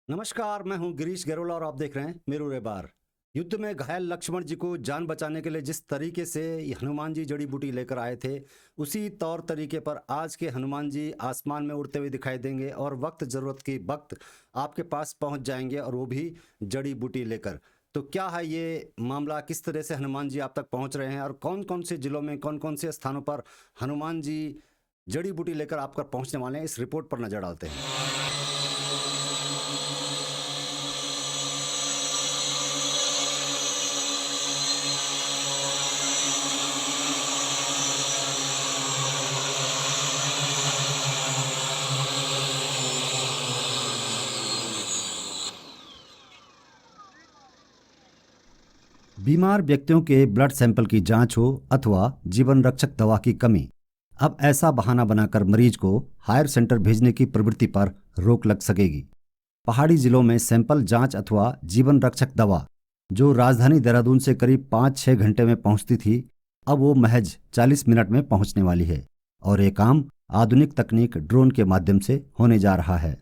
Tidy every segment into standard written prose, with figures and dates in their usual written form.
नमस्कार, मैं हूं गिरीश गैरोला और आप देख रहे हैं मेरू रे बार। युद्ध में घायल लक्ष्मण जी को जान बचाने के लिए जिस तरीके से ये हनुमान जी जड़ी बूटी लेकर आए थे, उसी तौर तरीके पर आज के हनुमान जी आसमान में उड़ते हुए दिखाई देंगे और वक्त ज़रूरत की वक्त आपके पास पहुंच जाएंगे और वो भी जड़ी बूटी लेकर। तो क्या है ये मामला, किस तरह से हनुमान जी आप तक पहुंच रहे हैं और कौन कौन से जिलों में कौन कौन से स्थानों पर हनुमान जी जड़ी बूटी लेकर आप तक पहुंचने वाले हैं, इस रिपोर्ट पर नजर डालते हैं। बीमार व्यक्तियों के ब्लड सैंपल की जांच हो अथवा जीवन रक्षक दवा की कमी, अब ऐसा बहाना बनाकर मरीज को हायर सेंटर भेजने की प्रवृत्ति पर रोक लग सकेगी। पहाड़ी जिलों में सैंपल जांच अथवा जीवन रक्षक दवा जो राजधानी देहरादून से करीब 5-6 घंटे में पहुंचती थी, अब वो महज 40 मिनट में पहुंचने वाली है और ये काम आधुनिक तकनीक ड्रोन के माध्यम से होने जा रहा है।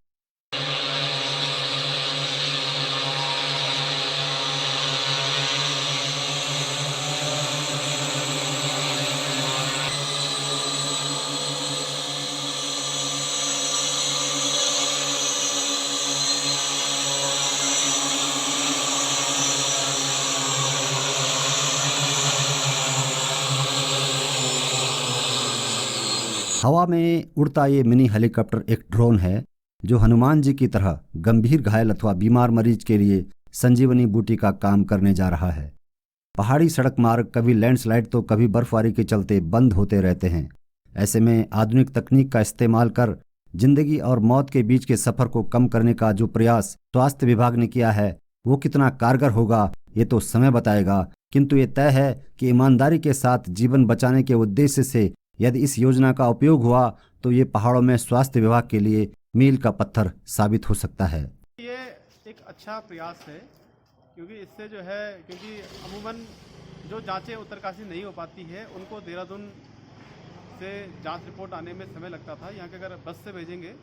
हवा में उड़ता ये मिनी हेलीकॉप्टर एक ड्रोन है जो हनुमान जी की तरह गंभीर घायल अथवा बीमार मरीज के लिए संजीवनी बूटी का काम करने जा रहा है। पहाड़ी सड़क मार्ग कभी लैंडस्लाइड तो कभी बर्फबारी के चलते बंद होते रहते हैं। ऐसे में आधुनिक तकनीक का इस्तेमाल कर जिंदगी और मौत के बीच के सफर को कम करने का जो प्रयास स्वास्थ्य विभाग ने किया है, वो कितना कारगर होगा ये तो समय बताएगा, किंतु ये तय है कि ईमानदारी के साथ जीवन बचाने के उद्देश्य से यदि इस योजना का उपयोग हुआ तो ये पहाड़ों में स्वास्थ्य विभाग के लिए मील का पत्थर साबित हो सकता है। ये एक अच्छा प्रयास है क्योंकि इससे जो है, क्योंकि अमूमन जो जांचें उत्तरकाशी नहीं हो पाती है उनको देहरादून से जांच रिपोर्ट आने में समय लगता था। यहाँ के अगर बस से भेजेंगे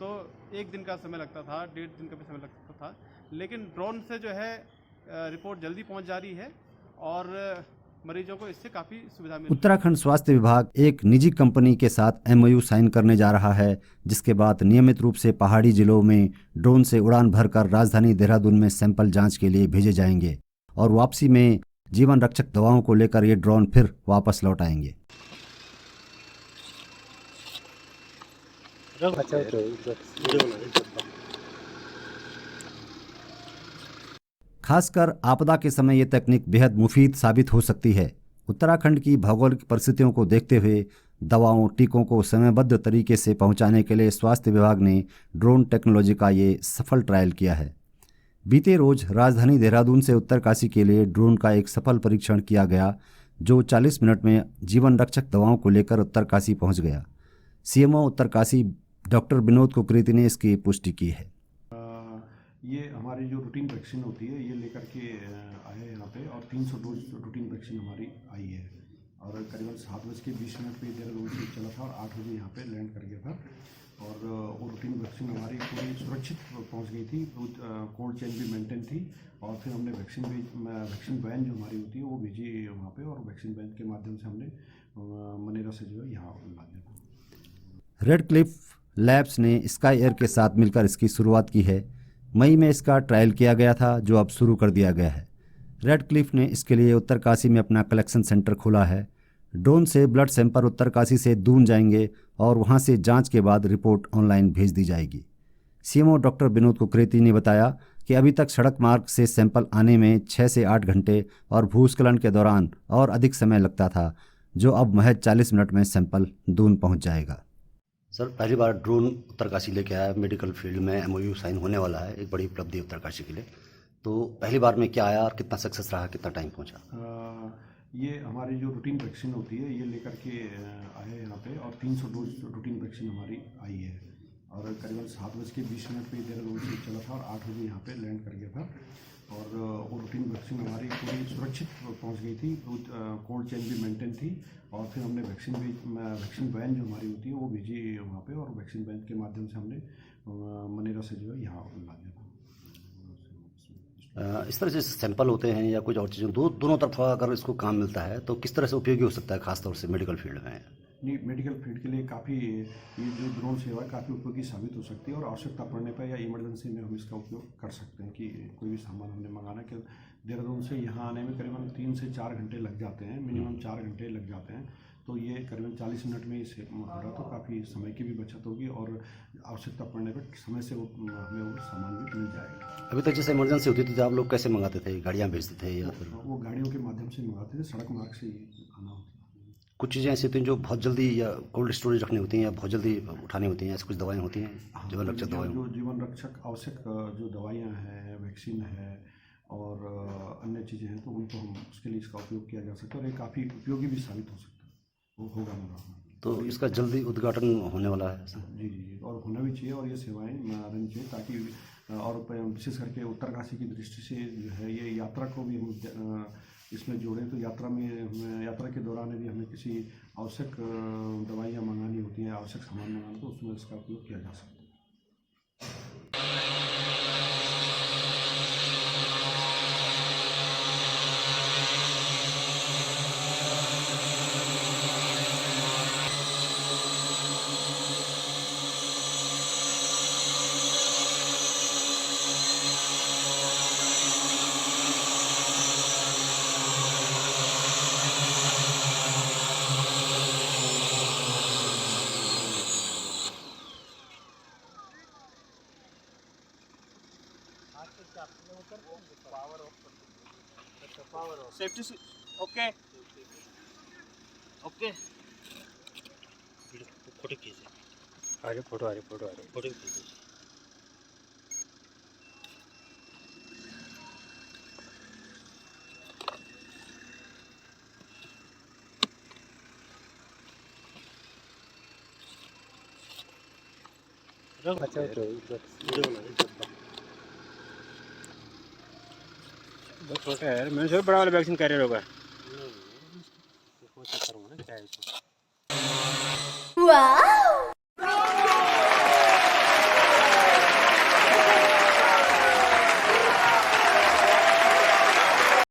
तो 1 दिन का समय लगता था, 1.5 दिन का भी समय लगता था, लेकिन ड्रोन से जो है रिपोर्ट जल्दी पहुँच जा रही है और मरीजों को इससे काफ़ी सुविधा मिल रही है। उत्तराखंड स्वास्थ्य विभाग एक निजी कंपनी के साथ एमओयू साइन करने जा रहा है, जिसके बाद नियमित रूप से पहाड़ी जिलों में ड्रोन से उड़ान भरकर राजधानी देहरादून में सैंपल जांच के लिए भेजे जाएंगे और वापसी में जीवन रक्षक दवाओं को लेकर ये ड्रोन फिर वापस लौट आएंगे। खासकर आपदा के समय ये तकनीक बेहद मुफीद साबित हो सकती है। उत्तराखंड की भौगोलिक परिस्थितियों को देखते हुए दवाओं टीकों को समयबद्ध तरीके से पहुंचाने के लिए स्वास्थ्य विभाग ने ड्रोन टेक्नोलॉजी का ये सफल ट्रायल किया है। बीते रोज राजधानी देहरादून से उत्तरकाशी के लिए ड्रोन का एक सफल परीक्षण किया गया, जो 40 मिनट में जीवन रक्षक दवाओं को लेकर उत्तरकाशी पहुंच गया। सीएमओ उत्तरकाशी डॉक्टर विनोद कुकरेती ने इसकी पुष्टि की है। ये हमारी जो रूटीन वैक्सीन होती है ये लेकर के आए हैं यहाँ पे और 300 डोज रूटीन वैक्सीन हमारी आई है और करीबन 7:20 पे देहरादून से चला था और 8 बजे यहाँ पे लैंड कर गया था और वो रूटीन वैक्सीन हमारी पूरी सुरक्षित पहुँच गई थी। कोल्ड चेन भी मेंटेन थी और फिर हमने वैक्सीन वैन जो हमारी होती है वो भेजी वहाँ पे और वैक्सीन वैन के माध्यम से हमने मनेरा से जो है यहाँ ला दिया। रेड क्लिफ लैब्स ने स्काई एयर के साथ मिलकर इसकी शुरुआत की है। मई में इसका ट्रायल किया गया था, जो अब शुरू कर दिया गया है। रेड क्लिफ ने इसके लिए उत्तरकाशी में अपना कलेक्शन सेंटर खोला है। ड्रोन से ब्लड सैंपल उत्तरकाशी से दून जाएंगे और वहां से जांच के बाद रिपोर्ट ऑनलाइन भेज दी जाएगी। सीएमओ डॉक्टर विनोद कुकरेती ने बताया कि अभी तक सड़क मार्ग से सैंपल आने में 6 से 8 घंटे और भूस्खलन के दौरान और अधिक समय लगता था, जो अब महज 40 मिनट में सैंपल दून पहुँच जाएगा। सर, पहली बार ड्रोन उत्तरकाशी लेके आया, मेडिकल फील्ड में एमओयू साइन होने वाला है, एक बड़ी उपलब्धि उत्तरकाशी के लिए। तो पहली बार में क्या आया और कितना सक्सेस रहा, कितना टाइम पहुंचा? ये हमारी जो रूटीन वैक्सीन होती है ये लेकर के आए हैं यहाँ पे और 300 डोज रूटीन वैक्सीन हमारी आई है और करीबन 7:20 पे देहरादून से चला था और 8 बजे यहाँ पे लैंड कर गया था और वो रूटीन वैक्सीन हमारी पूरी सुरक्षित पहुँच गई थी। कोल्ड चेन भी मेंटेन थी और फिर हमने वैक्सीन वैन जो हमारी होती है वो भेजी वहाँ पे और वैक्सीन वैन के माध्यम से हमने मनेरा से जो है यहाँ ला दिया था। इस तरह से सैंपल होते हैं या कुछ और चीज़ें दोनों तरफ अगर इसको काम मिलता है तो किस तरह से उपयोगी हो सकता है, खासतौर से मेडिकल फील्ड में? नहीं, मेडिकल फील्ड के लिए काफ़ी ये जो ड्रोन सेवा है काफ़ी उपयोगी साबित हो सकती है और आवश्यकता पड़ने पर या इमरजेंसी में हम इसका उपयोग कर सकते हैं कि कोई भी सामान हमने मंगाना है कि देहरादून से यहाँ आने में करीबन 3 से 4 घंटे लग जाते हैं, मिनिमम 4 घंटे लग जाते हैं। तो ये करीबन 40 मिनट में इसे हो रहा, तो काफ़ी समय की भी बचत होगी और आवश्यकता पड़ने पर समय से हमें वो सामान भी मिल जाएगा। अभी तक जैसे इमरजेंसी होती थी तो आप लोग कैसे मंगाते थे, गाड़ियाँ भेजते थे या फिर? वो गाड़ियों के माध्यम से मंगाते थे, सड़क मार्ग से ही आना होता है। कुछ चीज़ें ऐसी होती हैं जो बहुत जल्दी या कोल्ड स्टोरेज रखनी होती हैं या बहुत जल्दी उठानी होती हैं, ऐसी कुछ दवाएँ होती हैं जीवन रक्षक दवाएँ? जो जीवन रक्षक आवश्यक जो दवाइयाँ हैं, वैक्सीन है और अन्य चीज़ें हैं, तो उनको हम उसके लिए इसका उपयोग किया जा सकता है और ये काफ़ी उपयोगी भी साबित हो सकता है, वो होगा मेरा। तो इसका जल्दी उद्घाटन होने वाला है? जी जी, और होना भी चाहिए और ये सेवाएं रहनी चाहिए ताकि और विशेष करके उत्तरकाशी की दृष्टि से जो है ये यात्रा को भी हम इसमें जोड़ें, तो यात्रा के दौरान यदि हमें किसी आवश्यक दवाइयाँ मंगानी होती हैं, आवश्यक सामान मंगाना, तो उसमें इसका उपयोग किया जा सकता है। सेफ्टी ओके ओके फोटो खींचे, आ रही फोटो खींचे। अच्छा छोटा है, मैंने सोचा बड़ा वाला वैक्सीन कैरियर होगा।